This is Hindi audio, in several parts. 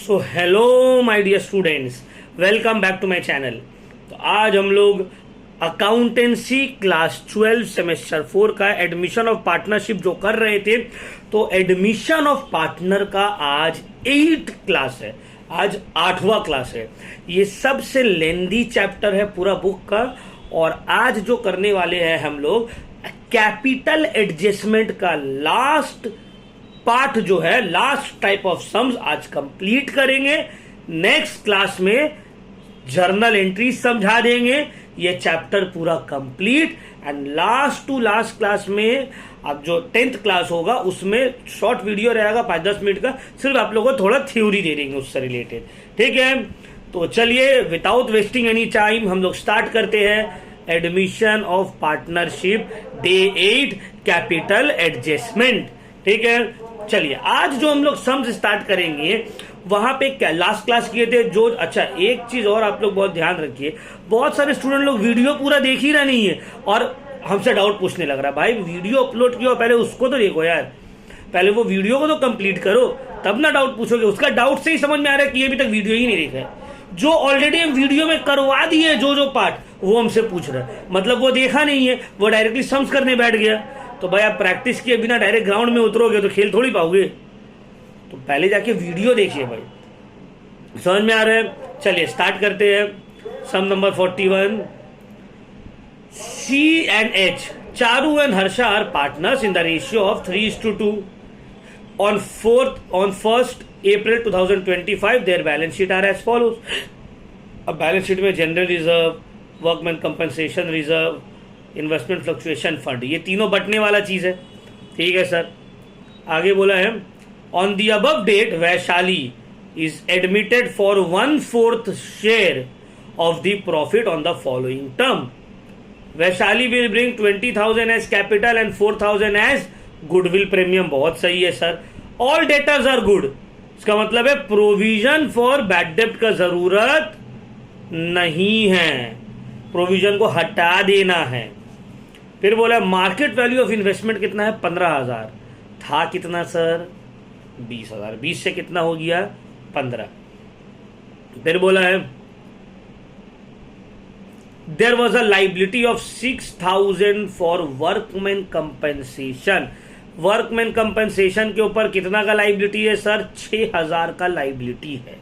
So hello my dear students, welcome back to my channel. तो आज हम लोग अकाउंटेंसी क्लास 12 सेमेस्टर 4 का एडमिशन ऑफ पार्टनरशिप जो कर रहे थे, तो एडमिशन ऑफ पार्टनर का आज 8th क्लास है, आज 8वां क्लास है। ये सबसे लेंदी चैप्टर है पूरा बुक का। और आज जो करने वाले हैं हम लोग कैपिटल एडजस्टमेंट का लास्ट पार्ट जो है, लास्ट टाइप ऑफ सम्स आज कंप्लीट करेंगे। नेक्स्ट क्लास में जर्नल एंट्री समझा देंगे, ये चैप्टर पूरा complete. And last to last class में अब जो 10th क्लास होगा उसमें शॉर्ट वीडियो रहेगा 5-10 मिनट का, सिर्फ आप लोगों को थोड़ा थ्योरी दे देंगे उससे रिलेटेड। ठीक है, तो चलिए विदाउट वेस्टिंग एनी टाइम हम लोग स्टार्ट करते हैं admission of partnership day 8 capital adjustment. ठीक है, चलिए आज जो हम लोग सम्स स्टार्ट करेंगे वहां पे क्या लास्ट क्लास किए थे जो। अच्छा, एक चीज और आप लोग बहुत ध्यान रखिए, बहुत सारे स्टूडेंट लोग वीडियो पूरा देख ही रहा नहीं है और हमसे डाउट पूछने लग रहा है। भाई वीडियो अपलोड किया, पहले उसको तो देखो यार, पहले वो वीडियो को तो कंप्लीट करो तब ना डाउट पूछोगे। उसका डाउट से ही समझ में आ रहा है कि ये अभी तक वीडियो ही नहीं देखा है। जो ऑलरेडी हम वीडियो में करवा दिए जो पार्ट, वो हमसे पूछ रहा है, मतलब वो देखा नहीं है, वो डायरेक्टली सम्स करने बैठ गया। तो भाई आप प्रैक्टिस किए बिना डायरेक्ट ग्राउंड में उतरोगे तो खेल थोड़ी पाओगे। तो पहले जाके वीडियो देखिए भाई, समझ में आ रहा है। चलिए स्टार्ट करते हैं। Sum number 41। C and H, Charu and Harsha are partners in the ratio of 3:2 on 1st April 2025. their balance sheet are as follows. अब बैलेंस शीट में general reserve, workman compensation reserve, investment fluctuation fund, ये तीनों बटने वाला चीज है। ठीक है सर, आगे बोला है on the above date Vaishali is admitted for 1/4 share of the profit on the following term. Vaishali will bring 20,000 as capital and 4,000 as goodwill premium. बहुत सही है sir. All debtors are good, इसका मतलब है प्रोविजन फॉर बैड डेप्ट का जरूरत नहीं है, प्रोविजन को हटा देना है। फिर बोला मार्केट वैल्यू ऑफ इन्वेस्टमेंट कितना है, 15,000 था। कितना सर, 20,000। 20 से कितना हो गया, 15। फिर बोला है there was a liability of 6,000 for workman compensation. Workman compensation के ऊपर कितना का लाइबिलिटी है सर, 6,000 का लाइबिलिटी है।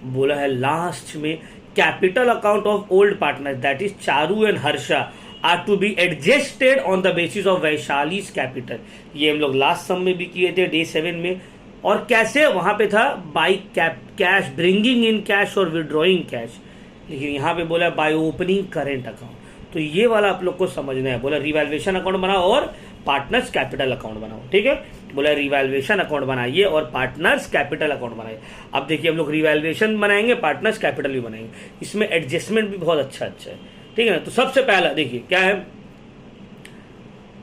बोला है लास्ट में capital account of old partner that is Charu and Harsha are to be adjusted on the basis of Vaishali's capital. ये हम लोग लास्ट सम में भी किए थे डे 7 में। और कैसे, वहां पे था by cash, bringing in cash और विड्रॉइंग कैश, लेकिन यहां पे बोला बाय ओपनिंग करेंट अकाउंट। तो ये वाला आप लोग को समझना है। बोला रिवैल्यूएशन अकाउंट बनाओ और पार्टनर्स कैपिटल अकाउंट बनाओ। ठीक है, बोला रिवैल्यूएशन अकाउंट बनाइए और पार्टनर्स कैपिटल अकाउंट बनाइए। अब देखिए हम लोग रिवैल्यूएशन बनाएंगे, पार्टनर्स कैपिटल भी बनाएंगे, इसमें एडजस्टमेंट भी बहुत अच्छा है। ठीक है ना। तो सबसे पहला देखिए क्या है,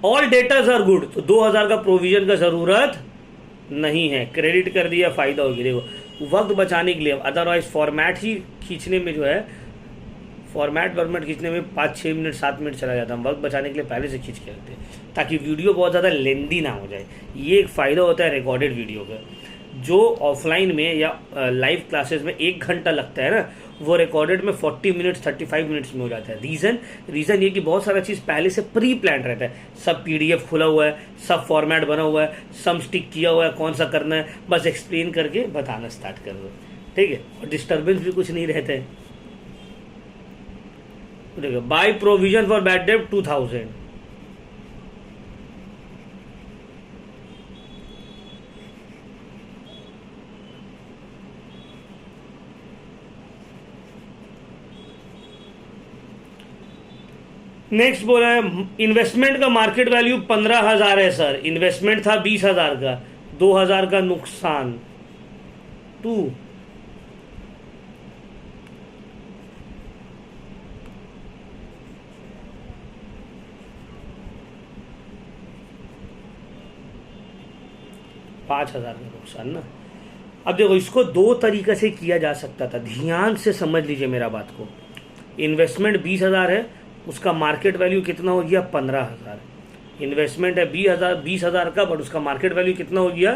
ऑल डेटर्स आर गुड, तो 2,000 का प्रोविजन का जरूरत नहीं है, क्रेडिट कर दिया, फायदा हो गया। देखो वक्त बचाने के लिए, अदरवाइज फॉर्मेट ही खींचने में जो है, फॉर्मेट खींचने में 5-6 मिनट 7 मिनट चला जाता है। वक्त बचाने के लिए पहले से खींच के रखते हैं ताकि वीडियो बहुत ज़्यादा लेंदी ना हो जाए। ये एक फ़ायदा होता है रिकॉर्डेड वीडियो का। जो ऑफलाइन में या लाइव क्लासेस में 1 घंटा लगता है ना, वो रिकॉर्डेड में 40 मिनट्स 35 मिनट्स में हो जाता है। रीज़न ये कि बहुत सारा चीज़ पहले से प्री प्लान रहता है। सब PDF खुला हुआ है, सब फॉर्मेट बना हुआ है, सब स्टिक किया हुआ है, कौन सा करना है, बस एक्सप्लेन करके बताना स्टार्ट कर दो। ठीक है, और डिस्टर्बेंस भी कुछ नहीं रहते हैं। देखो बाय प्रोविजन फॉर बैड डेप्ट 2,000। नेक्स्ट बोला है इन्वेस्टमेंट का मार्केट वैल्यू 15,000 है सर, इन्वेस्टमेंट था 20,000 का, 2,000 का नुकसान 2। $5,000 का नुकसान ना। अब देखो इसको 2 तरीके से किया जा सकता था, ध्यान से समझ लीजिए मेरा बात को। इन्वेस्टमेंट 20,000 है, उसका मार्केट वैल्यू कितना हो गया, 15,000। इन्वेस्टमेंट है 20,000 का, बट उसका मार्केट वैल्यू कितना हो गया,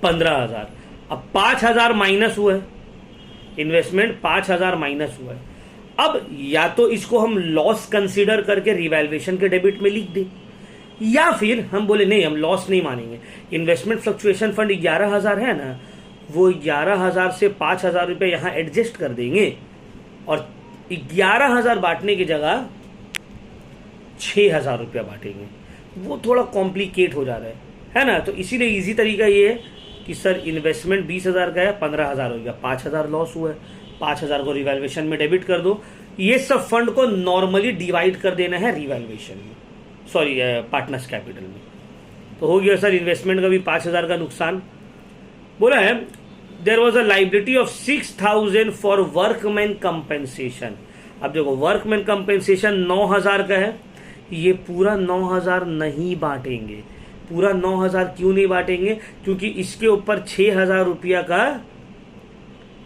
15,000। अब 5,000 माइनस हुआ है, इन्वेस्टमेंट 5,000 माइनस हुआ है। अब या तो इसको हम लॉस कंसीडर करके रिवैल्यूएशन के डेबिट में लिख दें, या फिर हम बोले नहीं, हम लॉस नहीं मानेंगे। इन्वेस्टमेंट फ्लक्चुएशन फंड 11,000 है ना, वो 11,000 से 5,000 रुपये यहां एडजस्ट कर देंगे और 11,000 बांटने की जगह 6,000 रुपया बांटेंगे। वो थोड़ा कॉम्प्लिकेट हो जा रहा है ना। तो इसीलिए इजी तरीका ये है कि सर इन्वेस्टमेंट 20,000 का है, 15,000 हो गया, 5,000 लॉस हुआ है, 5,000 को रिवैल्यूएशन में डेबिट कर दो। ये सब फंड को नॉर्मली डिवाइड कर देना है रिवैल्यूएशन में, सॉरी पार्टनर्स कैपिटल में। तो हो गया सर इन्वेस्टमेंट का भी 5,000 का नुकसान। बोला है there was a liability of 6,000 for workman compensation. अब देखो वर्कमैन कंपेंसेशन 9,000 का है, ये पूरा 9,000 नहीं बांटेंगे। पूरा 9,000 क्यों नहीं बांटेंगे? क्योंकि इसके ऊपर 6,000 रुपया का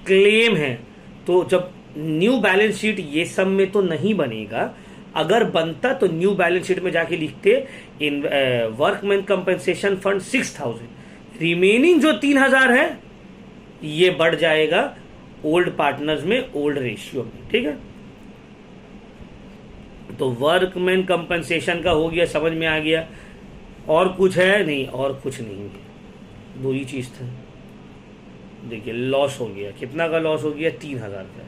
क्लेम है। तो जब न्यू बैलेंस शीट ये सब में तो नहीं बनेगा, अगर बनता तो न्यू बैलेंस शीट में जाके लिखते इन वर्कमैन कंपेंसेशन फंड 6,000, रिमेनिंग जो 3,000 है ये बढ़ जाएगा ओल्ड पार्टनर्स में, ओल्ड रेशियो में। ठीक है, तो वर्कमैन कंपेंसेशन का हो गया, समझ में आ गया। और कुछ है नहीं, और कुछ नहीं है, दो ही चीज था। देखिए लॉस हो गया, कितना का लॉस हो गया? 3,000 का।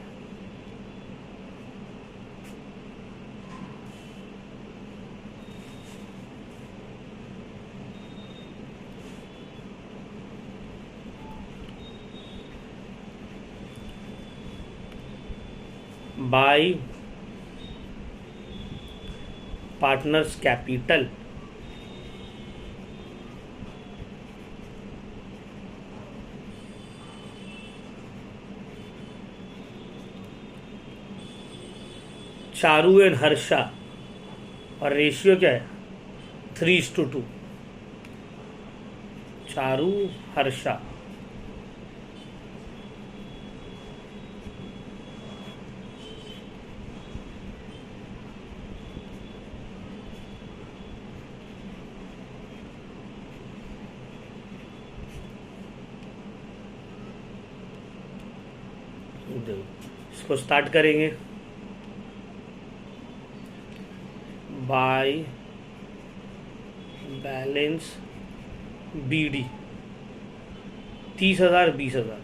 Bye partners capital Charu and Harsha, और रेशियो क्या है? 3:2। चारू हर्षा, इसको स्टार्ट करेंगे। By balance BD 30,000 20,000,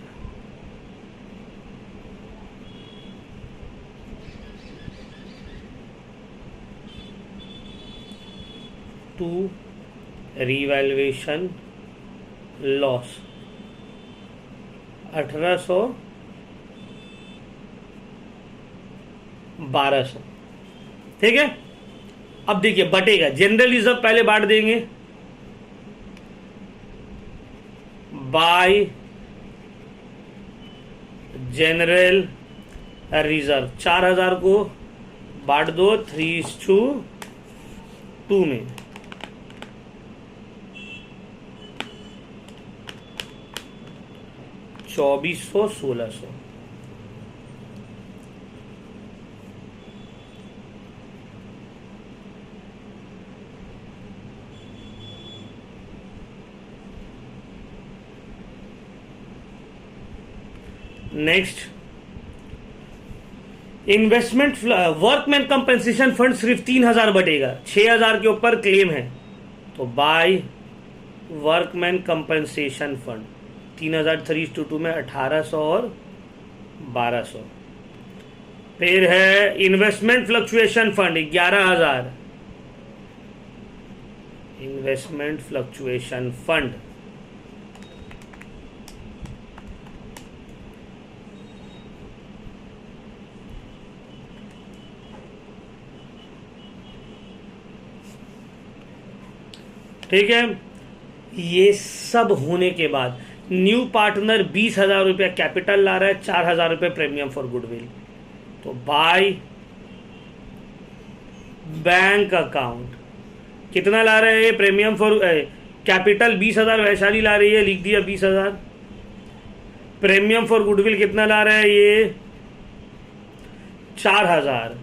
to revaluation loss 1,800 1,200। ठीक है, अब देखिए बटेगा, जनरल रिजर्व पहले बांट देंगे बाय जनरल रिजर्व। 4,000 को बांट दो 3:2 में, ₹2,400 ₹1,600। Next investment workman compensation fund सिर्फ 3,000 बटेगा, 6,000 के ऊपर क्लेम है, तो बाय वर्कमैन कंपेंसेशन फंड 3,000 3:2 में 1,800 और 1,200। फिर है investment fluctuation fund 11,000, investment fluctuation fund ठीक है। ये सब होने के बाद न्यू पार्टनर 20,000 रुपया कैपिटल ला रहा है, 4,000 रुपये प्रीमियम फॉर गुडविल, तो बाय बैंक अकाउंट कितना ला रहा है ये प्रीमियम फॉर कैपिटल? 20,000 वैशाली ला रही है, लिख दिया 20,000। प्रीमियम फॉर गुडविल कितना ला रहा है ये? 4,000।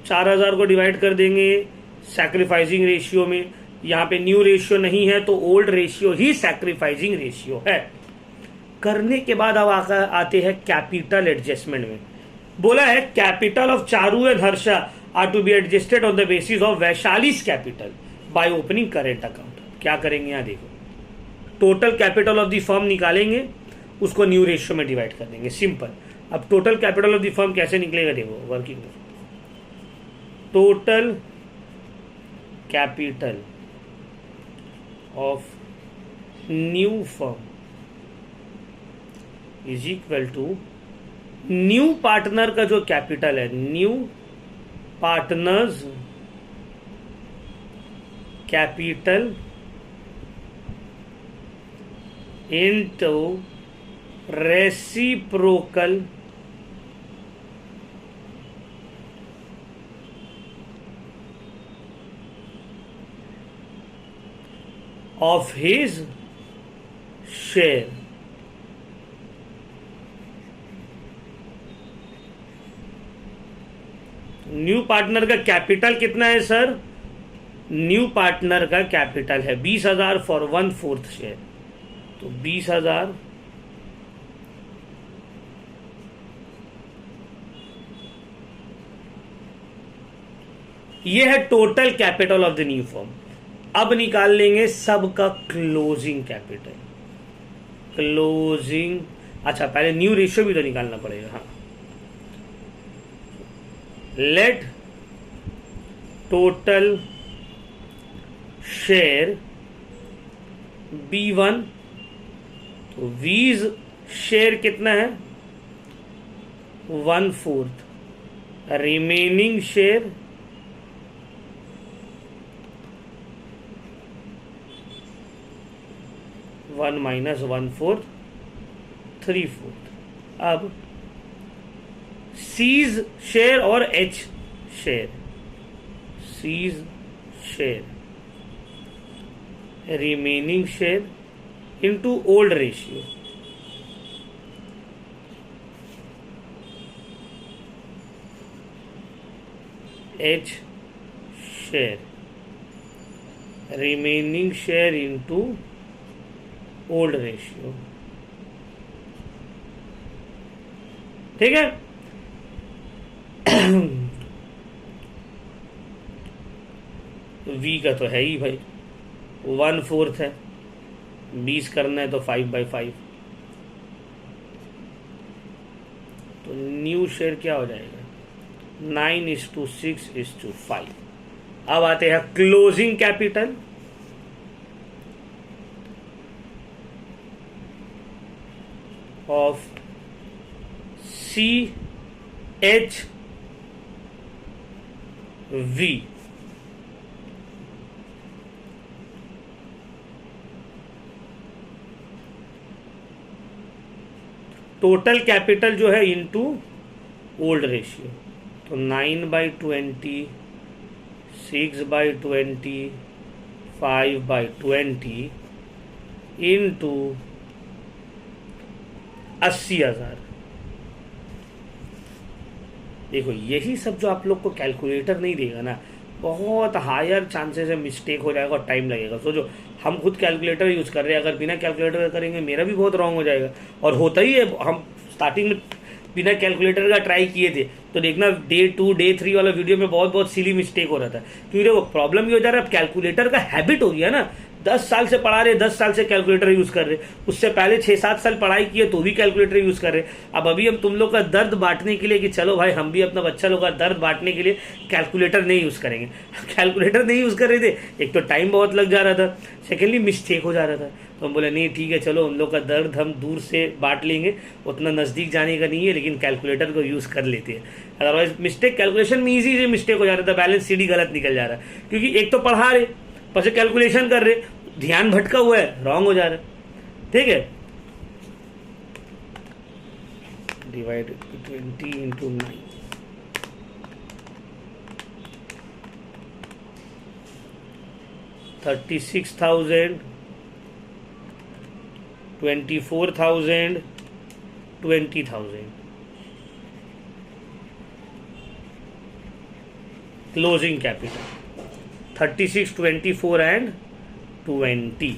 4,000 को डिवाइड कर देंगे सैक्रिफाइसिंग रेशियो में। यहाँ पे न्यू रेशियो नहीं है तो ओल्ड रेशियो ही सैक्रिफाइसिंग रेशियो है। करने के बाद अब आते हैं कैपिटल एडजस्टमेंट में। बोला है capital of Charu and Harsha are to be adjusted on the basis of Vaishali's capital by opening current account. क्या करेंगे यहाँ देखो, total capital of the firm निकालेंगे, उसको न्यू रेशियो में डिवाइड कर देंगे, सिंपल। अब total capital of the firm कैसे निकलेगा देखो, working total capital of new firm is equal to new partner का जो कैपिटल है, new partner's capital into reciprocal of his share. New partner का कैपिटल कितना है सर? न्यू पार्टनर का कैपिटल है 20,000 फॉर 1/4 शेयर, तो 20,000 ये है total capital of the new firm. अब निकाल लेंगे सबका क्लोजिंग कैपिटल, क्लोजिंग। अच्छा पहले न्यू रेशियो भी तो निकालना पड़ेगा। हाँ, लेट टोटल शेयर B1, तो वीज शेयर कितना है 1/4, रिमेनिंग शेयर 1 माइनस 1/4 3/4। अब सीज शेयर और H share, C's share remaining share into old ratio, H share remaining share into old ratio. ठीक है, वी का तो है ही भाई 1/4 है, 20 करना है तो 5/5, तो न्यू शेयर क्या हो जाएगा 9:6:5। अब आते हैं closing capital. Of CHV, total capital जो है इनटू ओल्ड रेशियो, तो 9/20, 6/20, 5/20 इनटू 80,000। देखो यही सब जो आप लोग को कैलकुलेटर नहीं देगा ना, बहुत हायर चांसेस है मिस्टेक हो जाएगा और टाइम लगेगा। सोचो हम खुद कैलकुलेटर यूज कर रहे हैं, अगर बिना कैलकुलेटर करेंगे मेरा भी बहुत रॉन्ग हो जाएगा, और होता ही है। हम स्टार्टिंग में बिना कैलकुलेटर का ट्राई किए थे, तो देखना डे 2 डे 3 वाला वीडियो में बहुत सिली मिस्टेक हो रहा था, क्योंकि वो प्रॉब्लम ये हो जा रहा है, अब कैलकुलेटर का हैबिट हो गया ना। 10 साल से पढ़ा रहे, 10 साल से कैलकुलेटर यूज कर रहे, उससे पहले 6-7 साल पढ़ाई किए तो भी कैलकुलेटर यूज कर रहे। अब अभी हम तुम लोग का दर्द बांटने के लिए कि चलो भाई हम भी अपना बच्चा लोग का दर्द बांटने के लिए कैलकुलेटर नहीं यूज करेंगे। कैलकुलेटर नहीं यूज कर रहे थे, एक तो टाइम बहुत लग जा रहा था, सेकेंडली मिस्टेक हो जा रहा था, तो हम बोले नहीं ठीक है चलो उन लोग का दर्द हम दूर से बांट लेंगे, उतना नज़दीक जाने का नहीं है, लेकिन कैलकुलेटर को यूज़ कर लेते हैं। अदरवाइज मिस्टेक कैलकुलेशन में ईजी से मिस्टेक हो जा रहा था, बैलेंस सीडी गलत निकल जा रहा है, क्योंकि एक तो पढ़ा रहे पर कैलकुलेशन कर रहे, ध्यान भटका हुआ है, रॉन्ग हो जा रहा है। ठीक है, divide 20 into 9, 36,000, 24,000, 20,000। Closing capital 36, 24 and 20।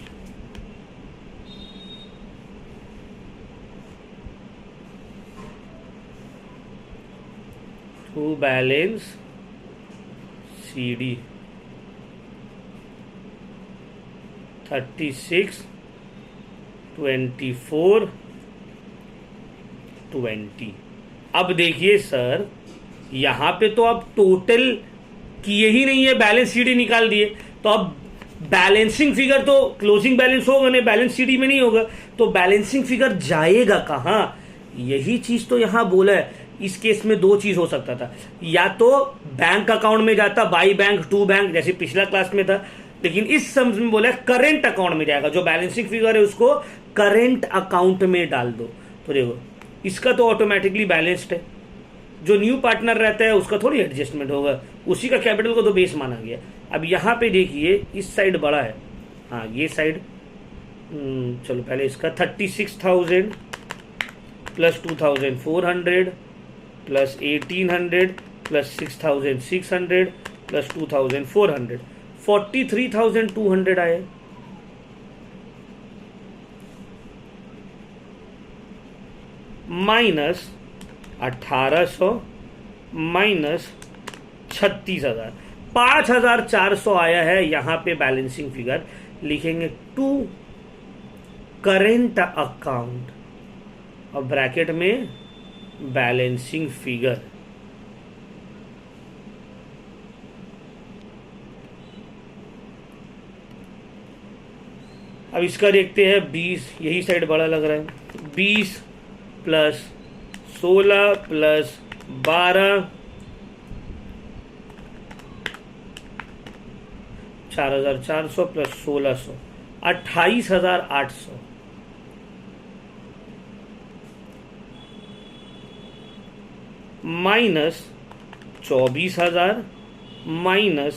To balance CD 36, 24, 20। अब देखिए सर, यहां पे तो अब टोटल किए ही नहीं है, बैलेंस CD निकाल दिए, तो अब बैलेंसिंग फिगर तो क्लोजिंग बैलेंस होगा नहीं, बैलेंस CD में नहीं होगा, तो बैलेंसिंग फिगर जाएगा कहां? यही चीज तो यहां बोला है। इस केस में दो चीज हो सकता था, या तो बैंक अकाउंट में जाता, बाई बैंक टू बैंक, जैसे पिछला क्लास में था, लेकिन इस समझ में बोला करंट अकाउंट में जाएगा, जो बैलेंसिंग फिगर है उसको करंट अकाउंट में डाल दो। तो देखो इसका तो ऑटोमेटिकली बैलेंस्ड है, जो न्यू पार्टनर रहता है उसका थोड़ी एडजस्टमेंट होगा, उसी का कैपिटल को तो बेस माना गया। अब यहां पे देखिए इस साइड बड़ा है, हाँ ये साइड, चलो पहले इसका 36,000 प्लस 2,400 प्लस 1,800 प्लस 6,600 प्लस 2,400, 43,200 आए। माइनस 1,800 माइनस 36,000, 5,400 आया है यहां पे बैलेंसिंग फिगर। लिखेंगे टू करेंट अकाउंट और ब्रैकेट में बैलेंसिंग फिगर। अब इसका देखते हैं 20, यही साइड बड़ा लग रहा है, 20 plus 16 plus 12, 4,400 plus 1,600, 28,800। Minus 24,000 minus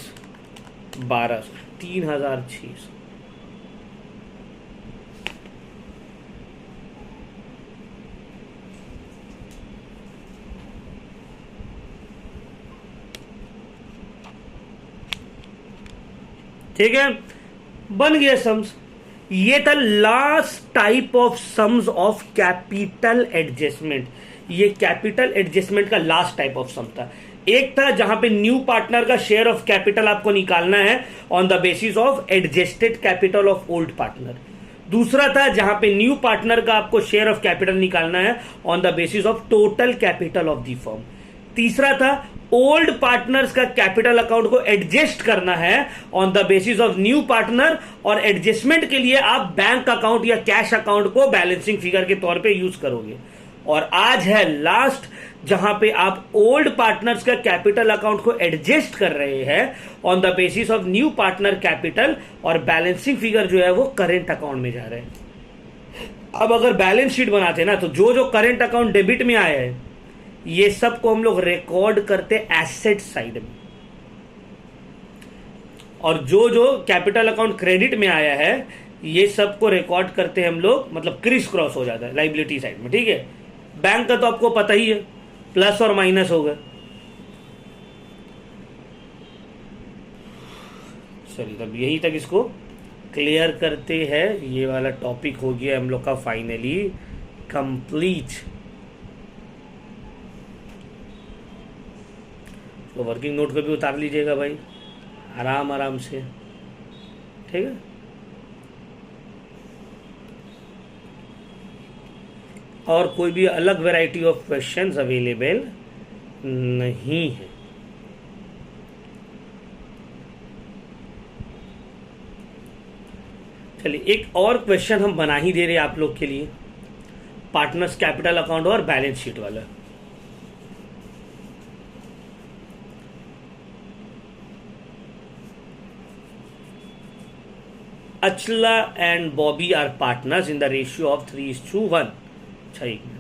1,200, 3,600। ठीक है, बन गया सम्स। ये था last type of sums of capital adjustment. ये कैपिटल एडजस्टमेंट का लास्ट टाइप ऑफ सम था। एक था जहां पे न्यू पार्टनर का शेयर ऑफ कैपिटल आपको निकालना है on the basis of adjusted capital of old partner. दूसरा था जहां पे न्यू पार्टनर का आपको शेयर ऑफ कैपिटल निकालना है on the basis of total capital of the firm. तीसरा था ओल्ड पार्टनर्स का कैपिटल अकाउंट को एडजस्ट करना है on the basis of new partner, और एडजस्टमेंट के लिए आप बैंक अकाउंट या कैश अकाउंट को बैलेंसिंग फिगर के तौर पे यूज करोगे। और आज है लास्ट जहां पे आप ओल्ड पार्टनर्स का कैपिटल अकाउंट को एडजस्ट कर रहे हैं on the basis of new partner capital, और बैलेंसिंग फिगर जो है वो करेंट अकाउंट में जा रहे हैं। अब अगर बैलेंस शीट बनाते ना, तो जो जो करेंट अकाउंट डेबिट में आया है ये सब को हम लोग रिकॉर्ड करते एसेट साइड में, और जो जो कैपिटल अकाउंट क्रेडिट में आया है ये सब को रिकॉर्ड करते हैं हम लोग, मतलब क्रिस क्रॉस हो जाता है लाइबिलिटी साइड में। ठीक है, बैंक का तो आपको पता ही है, प्लस और माइनस होगा। चलिए तब यहीं तक इसको क्लियर करते हैं। ये वाला टॉपिक हो गया हम लोग का फाइनली कंप्लीट। तो वर्किंग नोट को भी उतार लीजिएगा भाई, आराम आराम से। ठीक है, और कोई भी अलग वैरायटी ऑफ क्वेश्चंस अवेलेबल नहीं है। चलिए एक और क्वेश्चन हम बना ही दे रहे हैं आप लोग के लिए, पार्टनर्स कैपिटल अकाउंट और बैलेंस शीट वाला। Achla and Bobby are partners in the ratio of 3:1। अच्छा एक मिनट,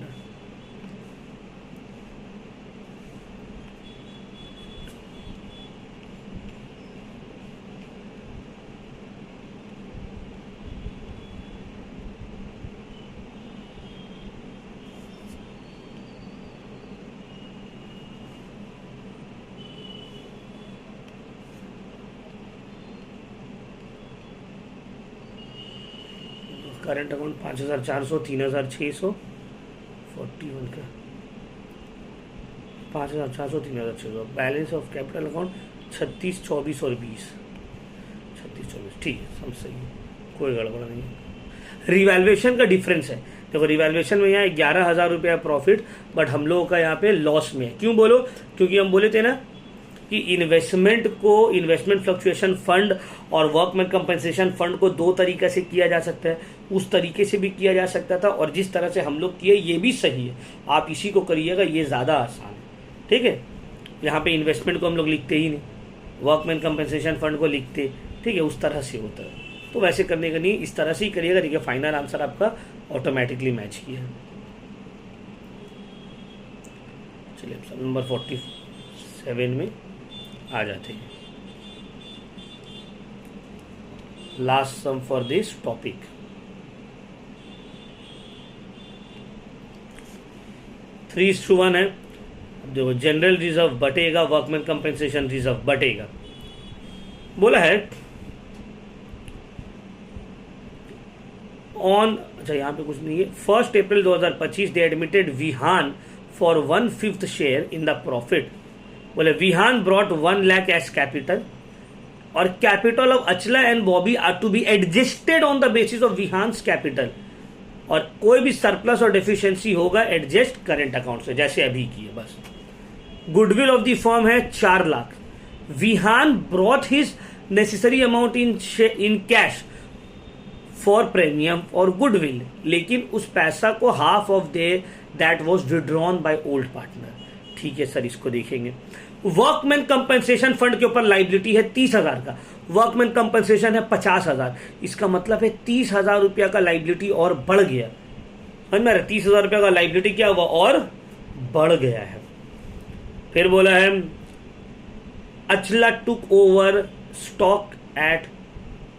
करंट अकाउंट 5,400, 3,600, 41 का 5,400 3,600 बैलेंस ऑफ कैपिटल अकाउंट 36, 24 और 20, 36, 24 ठीक है, सब सही है, कोई गड़बड़ नहीं है। रिवैल्यूएशन का डिफरेंस है, देखो रिवैल्यूएशन में यहाँ 11,000 रुपया प्रॉफिट, बट हम लोगों का यहाँ पे लॉस में है। क्यों बोलो? क्योंकि हम बोले थे ना कि इन्वेस्टमेंट फ्लक्चुएशन फंड और वर्कमैन कंपनसेशन फंड को दो तरीके से किया जा सकता है, उस तरीके से भी किया जा सकता था, और जिस तरह से हम लोग किए ये भी सही है, आप इसी को करिएगा, ये ज़्यादा आसान है। ठीक है, यहाँ पे इन्वेस्टमेंट को हम लोग लिखते ही नहीं, वर्कमैन कंपनसेशन फंड को लिखते, ठीक है, उस तरह से होता है। तो वैसे करने का नहीं, इस तरह से ही करिएगा। देखिए फाइनल आंसर आपका ऑटोमेटिकली मैच किया है। चलिए अब सब नंबर 47 में आ जाते हैं। Last sum for this topic, three two 1 है। देखो जनरल रिजर्व बटेगा, वर्कमैन कंपनसेशन रिजर्व बटेगा। बोला है ऑन, अच्छा यहाँ पे कुछ नहीं है, 1 April 2025 they admitted Vihaan for 1/5 share in the profit. बोले Vihaan brought 1 lakh as capital और capital of Achala and Bobby are to be adjusted on the basis of Vihaan's capital, और कोई भी सरप्लस और डेफिशिएंसी होगा एडजस्ट करेंट अकाउंट से, जैसे अभी की है बस। गुडविल ऑफ द फर्म है 4 lakh. Vihan brought his necessary amount in cash for premium और गुडविल, लेकिन उस पैसा को half of that was withdrawn by old partner. ठीक है सर, इसको देखेंगे। वर्कमैन कंपनसेशन फंड के ऊपर लाइबिलिटी है 30,000 का, वर्कमैन कंपनसेशन है 50,000, इसका मतलब है 30,000 रुपया का लाइबिलिटी और बढ़ गया। समझ में? 30,000 रुपया का लाइबिलिटी क्या हुआ? और बढ़ गया है। फिर बोला है Achala took over stock at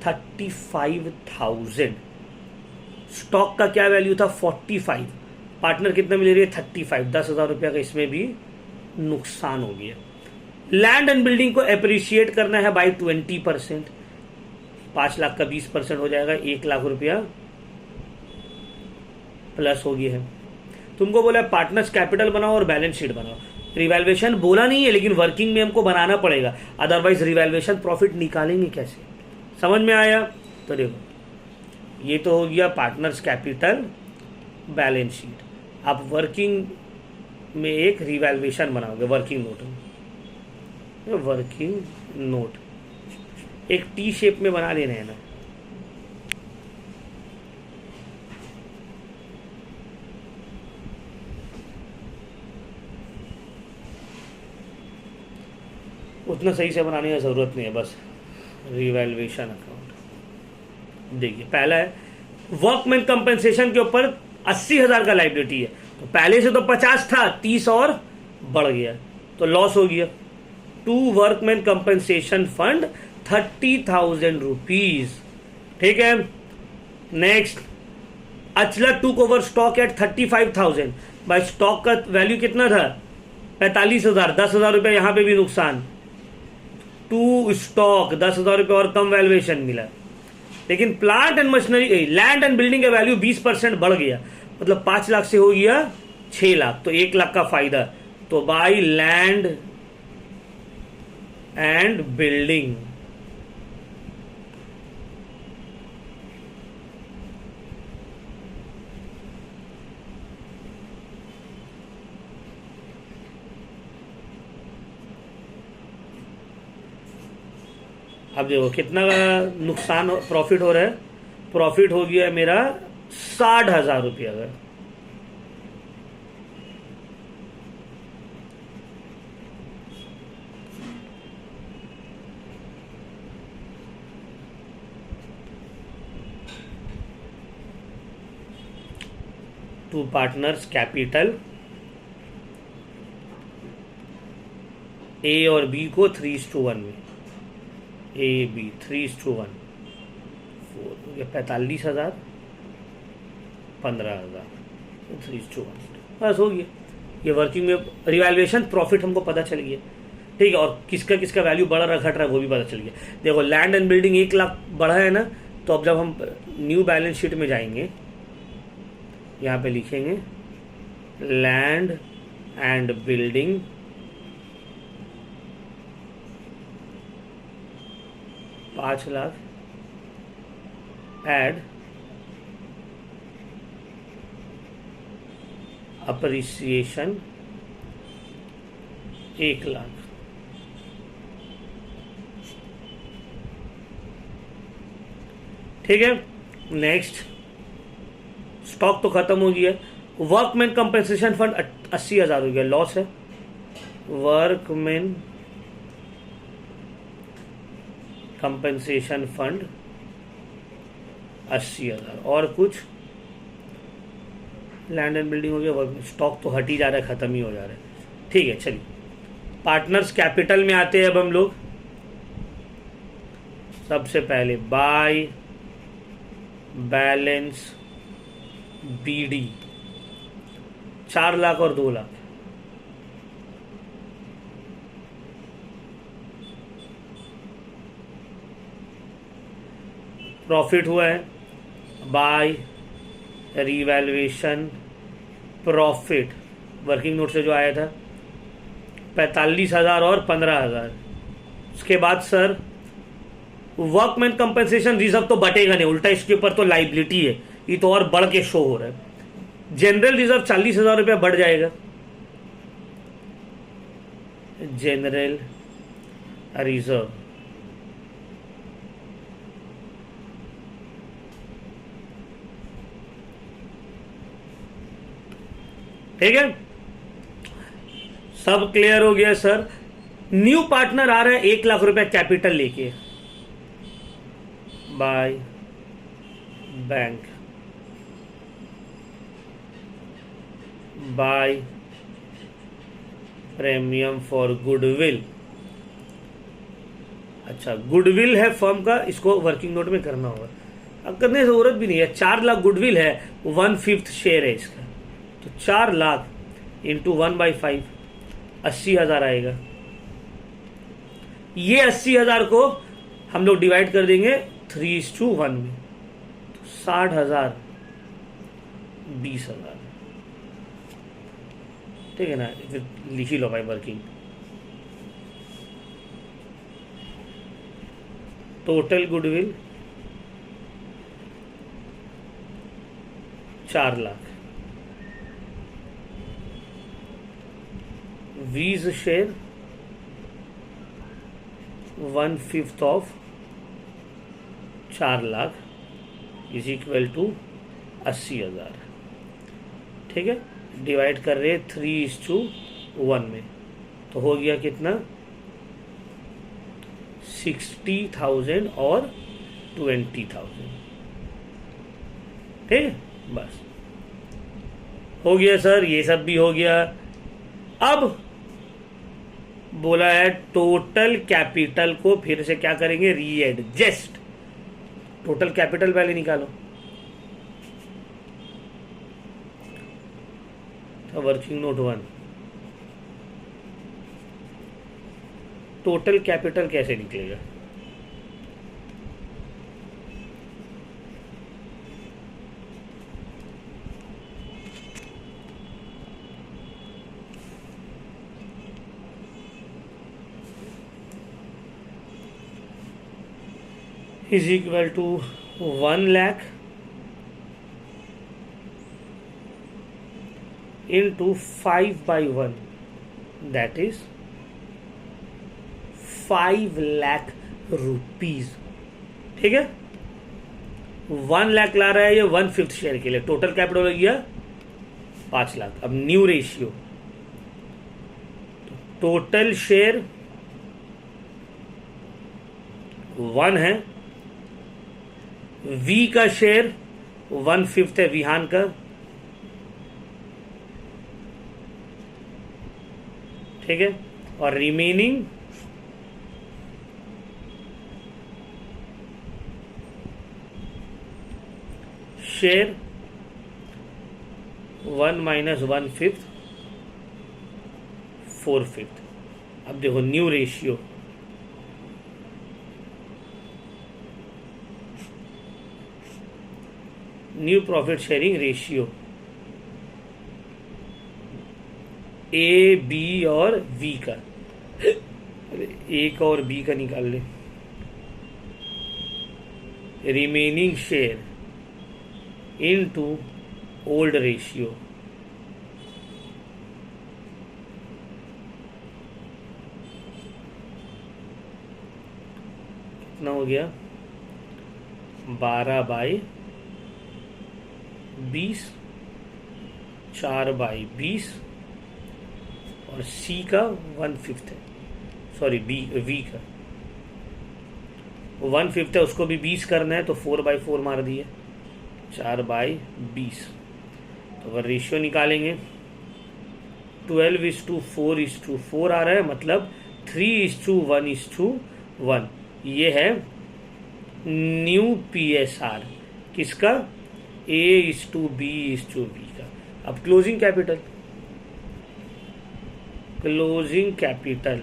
35,000। Stock का क्या वैल्यू था? 45। पार्टनर कितना मिल रही है? 35। 10,000 रुपया का इसमें भी नुकसान हो गया। लैंड एंड बिल्डिंग को एप्रिशिएट करना है बाई 20%। 5 लाख का 20% हो जाएगा, 1 लाख रुपया प्लस हो गया है। तुमको बोला पार्टनर्स कैपिटल बनाओ और बैलेंस शीट बनाओ। रिवैल्यूएशन बोला नहीं है, लेकिन वर्किंग में हमको बनाना पड़ेगा, अदरवाइज रिवैल्यूएशन प्रॉफिट निकालेंगे कैसे? समझ में आया? तो देखो ये तो हो गया पार्टनर्स कैपिटल बैलेंस शीट। आप वर्किंग में एक रिवैल्यूएशन बनाओगे, वर्किंग नोट में, वर्किंग नोट एक टी शेप में बना लेना है ना। उतना सही से बनाने की जरूरत नहीं है, बस रिवैल्यूएशन अकाउंट। देखिए पहला है वर्कमैन कंपनसेशन के ऊपर 80,000 का लाइबिलिटी है, तो पहले से तो 50 था, 30 और बढ़ गया, तो लॉस हो गया। To workman compensation fund 30,000 rupees. ठीक है, next Achala took over stock at 35,000। भाई स्टॉक का वैल्यू कितना था? 45,000। 10,000 रुपया यहां पे भी नुकसान। टू स्टॉक 10,000 रुपये और कम वैल्यूएशन मिला, लेकिन plant and machinery land and building का वैल्यू 20% बढ़ गया, मतलब 5 लाख से हो गया 6 लाख, तो 1 लाख का फायदा। तो बाई लैंड एंड बिल्डिंग। अब देखो कितना नुकसान प्रॉफिट हो रहा है। प्रॉफिट हो गया मेरा 60,000 रुपया का। टू पार्टनर्स कैपिटल ए और बी को 3:1 में, ए बी 3:1, 45,000 15,000 3:1, बस हो गया। ये वर्किंग में रिवैल्यूएशन प्रॉफिट हमको पता चल गया। ठीक है, और किसका किसका वैल्यू बढ़ रहा घट रहा है वो भी पता चल गया। देखो लैंड एंड बिल्डिंग 1 लाख बढ़ा है ना, तो अब जब हम न्यू बैलेंस शीट में जाएंगे, यहाँ पे लिखेंगे land and building 5 lakh add appreciation 1 lakh. ठीक है, नेक्स्ट स्टॉक तो खत्म हो गया। वर्कमैन कंपनसेशन फंड 80,000 हो गया, लॉस है। Workman compensation fund 80,000। और कुछ लैंड एंड बिल्डिंग हो गया। स्टॉक तो हट ही जा रहा है, खत्म ही हो जा रहा है। ठीक है, चलिए पार्टनर्स कैपिटल में आते हैं अब हम लोग। सबसे पहले बाय बैलेंस बीडी 4 लाख और 2 लाख। प्रॉफिट हुआ है by revaluation profit working note से जो आया था 45,000 और 15,000। उसके बाद सर वर्कमैन कंपनसेशन रिजर्व तो बटेगा नहीं, उल्टा इसके ऊपर तो लाइबिलिटी है, ये तो और बढ़ के शो हो रहा है। जनरल रिजर्व 40,000 रुपया बढ़ जाएगा। जनरल रिजर्व ठीक है, सब क्लियर हो गया सर। न्यू पार्टनर आ रहा है 1 लाख रुपया कैपिटल लेके by bank by premium for goodwill. अच्छा, गुडविल है फर्म का, इसको वर्किंग नोट में करना होगा। अब करने की जरूरत भी नहीं है। 4 लाख गुडविल है, 1/5 शेयर है इसका, तो 4 लाख इंटू 1/5 80,000 आएगा। ये 80,000 को हम लोग डिवाइड कर देंगे 3:1 में, तो 60,000 20,000। ठीक है ना, फिर लिख ही लो भाई working. Total goodwill 4 lakh. V's share 1/5 of 4 lakh is equal to 80,000। ठीक है, डिवाइड कर रहे 3:1 में, तो हो गया कितना 60,000 और 20,000। ठीक है, बस हो गया सर, ये सब भी हो गया। अब बोला है टोटल कैपिटल को फिर से क्या करेंगे, रीएडजस्ट। टोटल कैपिटल पहले निकालो, तो वर्किंग नोट 1। टोटल कैपिटल कैसे निकलेगा, is equal to 1 lakh into 5/1, that is 5 lakh rupees. ठीक है, 1 लाख ला रहा है ये 1/5 शेयर के लिए। टोटल कैपिटल हो गया 5 लाख। अब न्यू रेशियो, टोटल शेयर 1 है, वी का शेयर 1/5 है विहान का, ठीक है, और रिमेनिंग शेयर 1 - 1/5 4/5। अब देखो new ratio, new profit sharing ratio, A B और वी का। ए का और बी का निकाल ले। Remaining share into old ratio. कितना हो गया? 12/20, 4/20 और सी का 1/5 है, सॉरी वी का 1/5 है, उसको भी 20 करना है तो 4/4 मार दिए, 4/20। तो अगर रेशियो निकालेंगे 12:4:4 आ रहा है, मतलब 3:1:1। ये है न्यू PSR किसका? A:B:V का। अब closing capital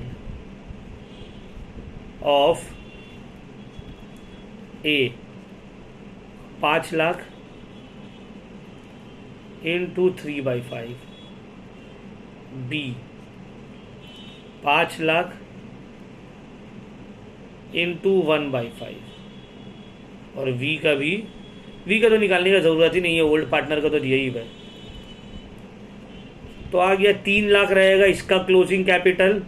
of A 5 lakh into 3/5, B 5 lakh into 1/5 और वी का तो निकालने का जरूरत ही नहीं है, ओल्ड पार्टनर का तो दिया ही है। तो आ गया 3 लाख रहेगा इसका क्लोजिंग कैपिटल,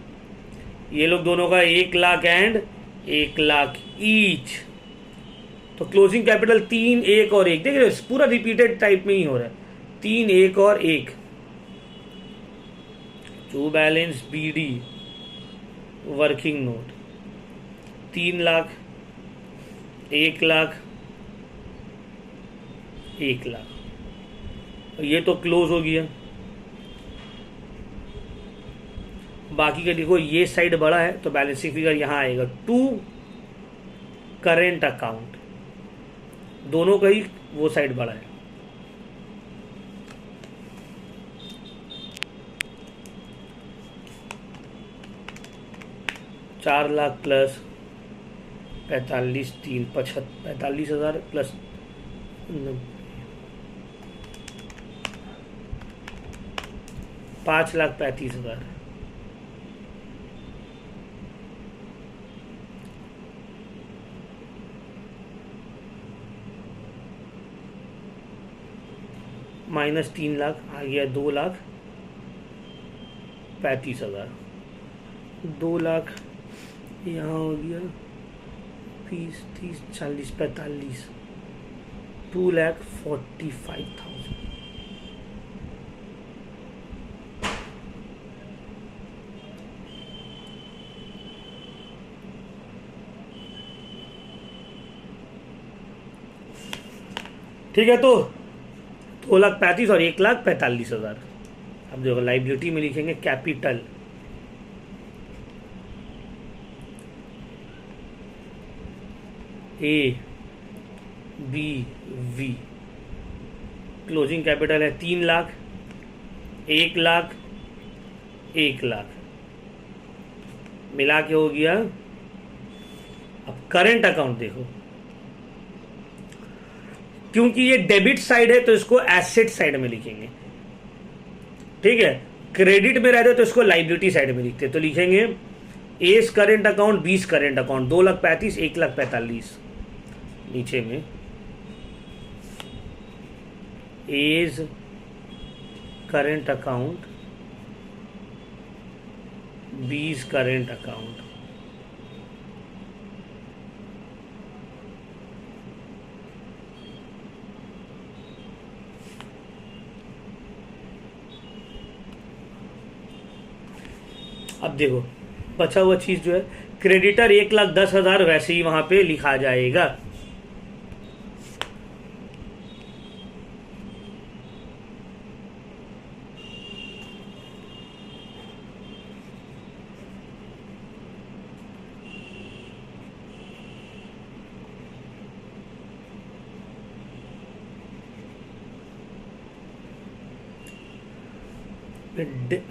ये लोग दोनों का 1 लाख एंड 1 लाख ईच। तो क्लोजिंग कैपिटल 3, 1 और 1, देख रहे हो पूरा रिपीटेड टाइप में ही हो रहा है, 3, 1 और 1। To balance BD working note 3 lakh, 1 lakh, 1 lakh. ये तो क्लोज हो गया। बाकी का देखो, ये साइड बड़ा है तो बैलेंसिंग फिगर यहां आएगा, टू करेंट अकाउंट, दोनों का ही वो साइड बड़ा है। चार lakh plus 45, 3, 45,000 plus 5,35,000। Minus 3 lakh आ गया 2,35,000। 2 लाख यहाँ हो गया 20, 30, 40, 45, 2,45,000। ठीक है, तो 2,35,000 और 1,45,000। अब देखो लाइबिलिटी में लिखेंगे कैपिटल ABV, क्लोजिंग कैपिटल है 3 लाख, 1 लाख, 1 लाख, मिला के हो गया। अब करंट अकाउंट देखो, क्योंकि ये डेबिट साइड है तो इसको एसेट साइड में लिखेंगे, ठीक है। क्रेडिट में रहते तो इसको लाइबिलिटी साइड में लिखते, तो लिखेंगे A's current account, 20 current account, 2,35,000, 1,45,000। नीचे में A's current account, 20 current account. अब देखो बचा हुआ चीज जो है, क्रेडिटर 1,10,000 वैसे ही वहां पे लिखा जाएगा।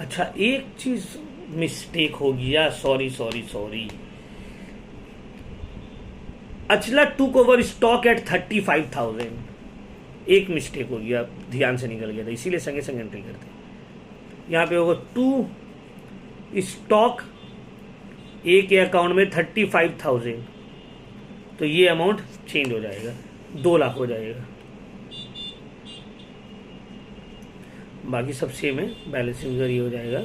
अच्छा, एक चीज मिस्टेक हो गया, sorry. Achala took over stock at 35,000, एक मिस्टेक हो गया, ध्यान से निकल गया था, इसीलिए संगे संग एंट्री करते। यहाँ पे होगा टू स्टॉक, ए के अकाउंट में 35,000, तो ये अमाउंट चेंज हो जाएगा, 2 लाख हो जाएगा। बाकी सब सेम है, बैलेंसिंग फिगर ये हो जाएगा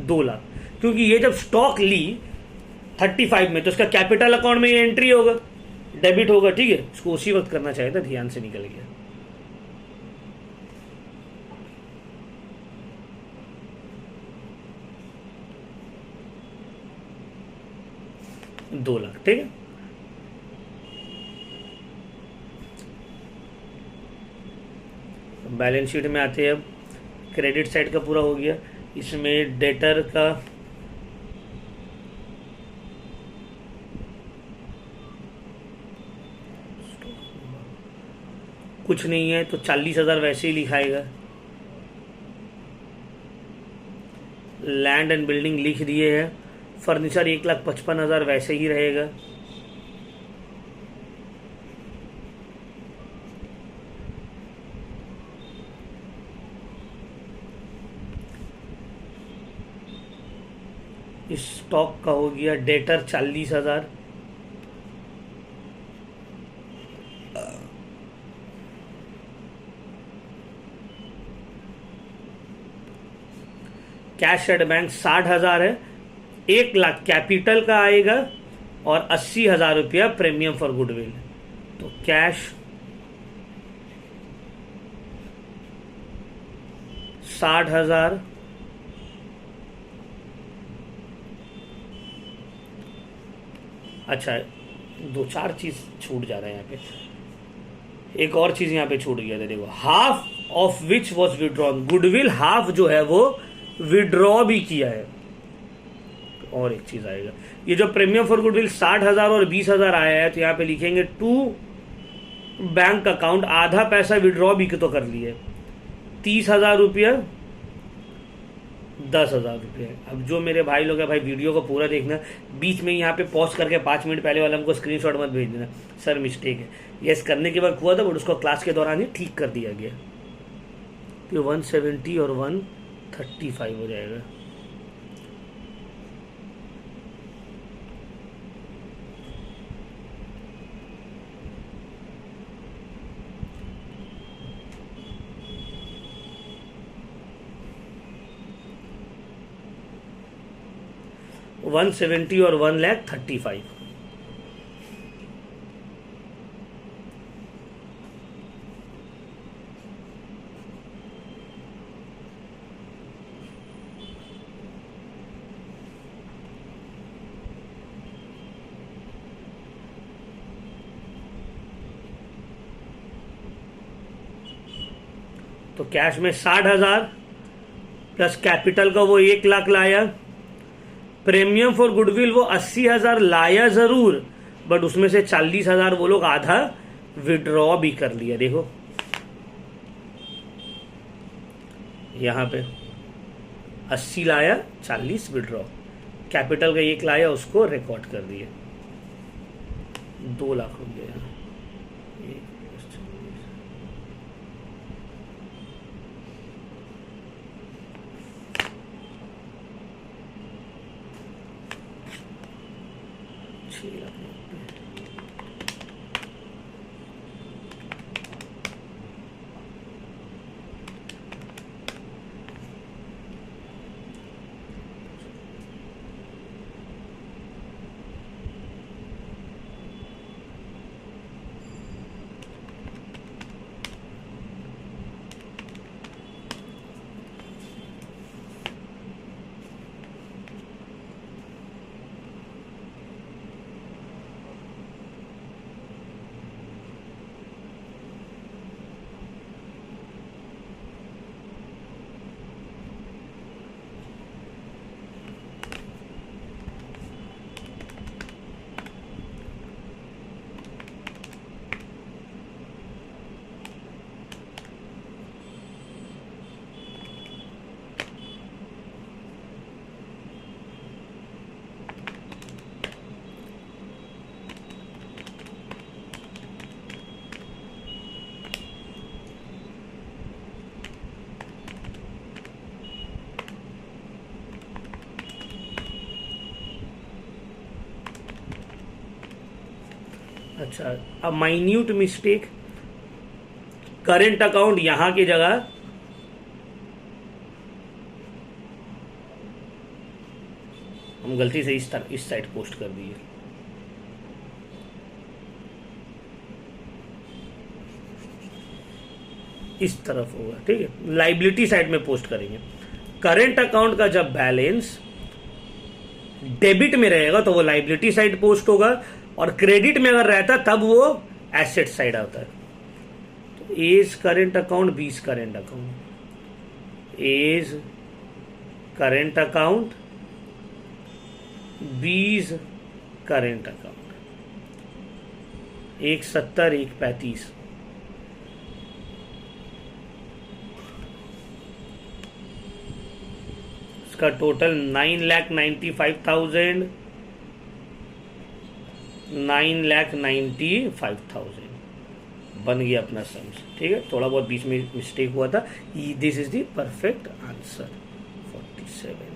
2 लाख, क्योंकि ये जब स्टॉक ली 35 में तो उसका कैपिटल अकाउंट में ये एंट्री होगा, डेबिट होगा, ठीक है। इसको उसी वक्त करना चाहिए था, ध्यान से निकल गया। दो लाख, ठीक है। बैलेंस शीट में आते हैं अब, क्रेडिट साइड का पूरा हो गया। इसमें डेटर का कुछ नहीं है तो 40,000 वैसे ही लिखाएगा। लैंड एंड बिल्डिंग लिख दिए है। फर्नीचर 1,55,000 वैसे ही रहेगा। इस स्टॉक का हो गया डेटर 40,000। कैश एट बैंक 60,000 है। 1 लाख कैपिटल का आएगा और 80,000 रुपया प्रीमियम फॉर गुडविल। तो कैश 60,000, अच्छा 2-4 चीज छूट जा रहा है यहाँ पे। एक और चीज यहाँ पे छूट गया था, देखो, half of which was withdrawn. Goodwill half जो है वो विड्रॉ भी किया है। और एक चीज आएगा, ये जो प्रीमियम फॉर गुडविल 60,000 और 20,000 आया है, तो यहाँ पे लिखेंगे टू बैंक अकाउंट, आधा पैसा विड्रॉ भी तो कर लिए, 30,000 रुपया, 10,000 रुपये। अब जो मेरे भाई लोग हैं, भाई वीडियो को पूरा देखना, बीच में यहाँ पे पॉज करके 5 मिनट पहले वाला हमको स्क्रीनशॉट मत भेज देना, सर मिस्टेक है। यस करने के बाद हुआ था, बट उसको क्लास के दौरान ही ठीक कर दिया गया। तो 170 और 135 हो जाएगा। वन 170 और 1,35,000। तो कैश में 60,000 प्लस कैपिटल का वो 1 लाख लाया। प्रीमियम फॉर गुडविल वो 80,000 लाया जरूर, बट उसमें से 40,000 वो लोग आधा विड्रॉ भी कर लिया। देखो यहां पे 80 लाया, 40 विड्रॉ, कैपिटल का 1 लाया, उसको रिकॉर्ड कर दिए। 2 लाख हो गया। अच्छा, अब माइन्यूट मिस्टेक, करेंट अकाउंट यहां की जगह हम गलती से इस साइड पोस्ट कर दिए। इस तरफ होगा, ठीक है, लाइबिलिटी साइड में पोस्ट करेंगे। करेंट अकाउंट का जब बैलेंस डेबिट में रहेगा तो वो लाइबिलिटी साइड पोस्ट होगा, और क्रेडिट में अगर रहता तब वो एसेट साइड आता है। तो A's current account, B's current account, A's current account, B's current account, 170 135, इसका टोटल 9,95,000, 9,95,000 बन गया अपना सम्स। ठीक है, थोड़ा बहुत बीच में मिस्टेक हुआ था। This is the perfect answer 47।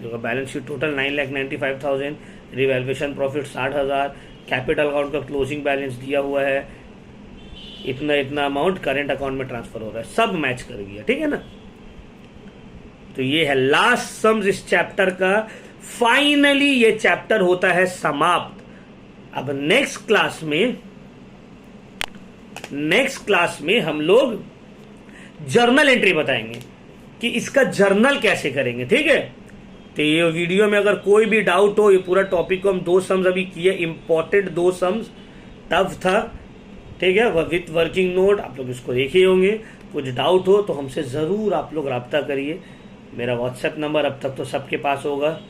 जो balance sheet total 9,95,000, revaluation profit 60,000, capital account का क्लोजिंग बैलेंस दिया हुआ है, इतना इतना अमाउंट करेंट अकाउंट में ट्रांसफर हो रहा है, सब मैच कर गया। ठीक है ना, तो ये है लास्ट सम्स इस चैप्टर का। फाइनली ये चैप्टर होता है समाप्त। अब नेक्स्ट क्लास में हम लोग जर्नल एंट्री बताएंगे कि इसका जर्नल कैसे करेंगे। ठीक है, तो ये वीडियो में अगर कोई भी डाउट हो, ये पूरा टॉपिक को हम 2 सम्स अभी किए, इंपॉर्टेंट 2 सम्स, टफ था। ठीक है, विथ वर्किंग नोट, आप लोग इसको देखे होंगे। कुछ डाउट हो तो हमसे ज़रूर आप लोग रब्ता करिए। मेरा व्हाट्सएप नंबर अब तक तो सबके पास होगा,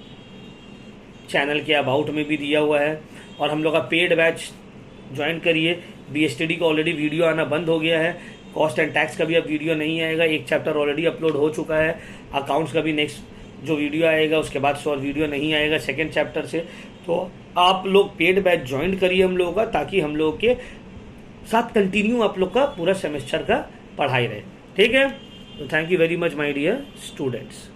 चैनल के अबाउट में भी दिया हुआ है, और हम लोग का पेड बैच ज्वाइन करिए। BSTD का ऑलरेडी वीडियो आना बंद हो गया है, कॉस्ट एंड टैक्स का भी अब वीडियो नहीं आएगा, एक चैप्टर ऑलरेडी अपलोड हो चुका है। अकाउंट्स का भी नेक्स्ट जो वीडियो आएगा उसके बाद और वीडियो नहीं आएगा सेकेंड चैप्टर से। तो आप लोग पेड बैच ज्वाइन करिए हम लोगों का, ताकि हम लोग के साथ कंटिन्यू आप लोग का पूरा सेमेस्टर का पढ़ाई रहे। ठीक है, तो thank you very much my dear students.